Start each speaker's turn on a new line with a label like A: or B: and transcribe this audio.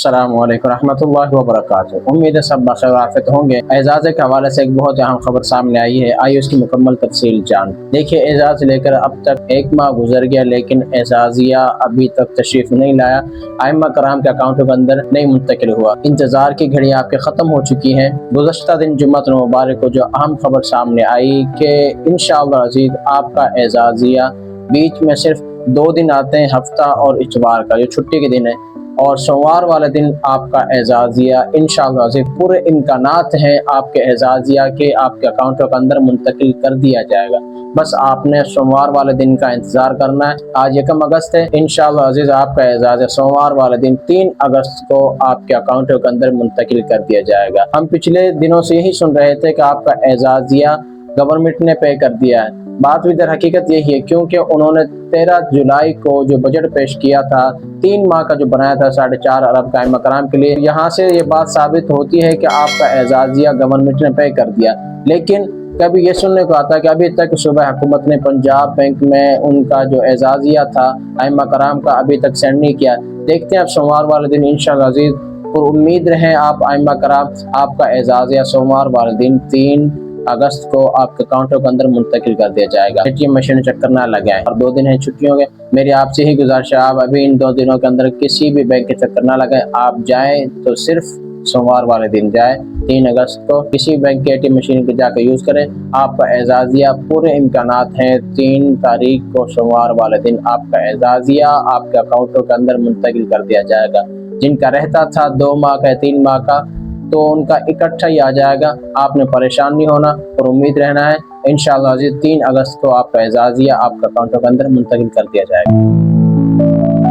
A: अस्सलामु अलैकुम रहमतुल्लाहि व बरकातुहू। उम्मीद है सब बखैर आफियत होंगे। एजाज़ के हवाले से एक बहुत अहम खबर सामने आई है, आइए उसकी मुकम्मल तफसील जान। देखिए, एजाज़ लेकर अब तक 1 माह गुजर गया, लेकिन एजाज़िया अभी तक तशरीफ नहीं लाया, आइम्मा कराम के अकाउंटों के अंदर नहीं मुंतकिल हुआ। इंतजार की घड़ी आपके खत्म हो चुकी है। गुज़श्ता दिन जुम्मतुल मुबारक को जो अहम खबर सामने आई कि इंशाअल्लाह अज़ीज़ आपका एजाज़िया बीच में सिर्फ 2 दिन आते हैं, हफ्ता और इतवार का जो छुट्टी के दिन है, और सोमवार वाले दिन आपका एजाज़िया इंशाअल्लाह से पूरे इम्कानात हैं आपके एजाज़िया के आपके अकाउंटों के अंदर मुंतकिल कर दिया जाएगा। बस आपने सोमवार वाले दिन का इंतज़ार करना है। आज 1 अगस्त है, इंशाअल्लाह अज़ीज़ आपका एजाज़िया सोमवार वाले दिन 3 अगस्त को आपके अकाउंटों के अंदर मुंतकिल कर दिया जाएगा। हम पिछले दिनों से यही सुन रहे थे कि आपका एजाज़िया गवर्नमेंट ने पे कर दिया है। बात भी दर हकीकत यही है, क्योंकि उन्होंने 13 जुलाई को जो बजट पेश किया था 3 माह का जो बनाया था 4.5 अरब का आइम्मा कराम के लिए, यहाँ से ये बात साबित होती है कि आपका एजाज़िया गवर्नमेंट ने पे कर दिया। लेकिन कभी ये सुनने को आता है कि अभी तक सूबा हुकूमत ने पंजाब बैंक में उनका जो एजाज़िया था आइम्मा कराम का अभी तक सेंड नहीं किया। देखते हैं अब सोमवार वाले दिन इंशाअल्लाह अज़ीज़, और उम्मीद रहें आप आइम्मा कराम आपका एजाज़िया सोमवार वाले दिन 3 अगस्त को आपके अकाउंटों के अंदर मुंतकिल कर दिया जाएगा। एटीएम मशीन चक्कर ना लगाएं, और 2 दिन है छुट्टियों के। मेरी आपसे ही गुजारिश है, आप अभी इन 2 दिनों के अंदर किसी भी बैंक के चक्कर ना लगाएं। आप जाएं तो सिर्फ सोमवार वाले दिन जाएं, 3 अगस्त को किसी बैंक के एटीएम मशीन के जाकर यूज करें। आपका एजाज़िया पूरे इम्कानात हैं 3 तारीख को सोमवार वाले दिन आपका एजाज़िया आपके अकाउंटों के अंदर मुंतकिल कर दिया जाएगा। जिनका रहता था 2 माह का 3 माह का, तो उनका इकट्ठा ही आ जाएगा। आपने परेशान नहीं होना और उम्मीद रहना है इंशाअल्लाह अज़ीज़ 3 अगस्त को आपका एजाज़िया आपके अकाउंटों के अंदर मुंतकिल कर दिया जाएगा।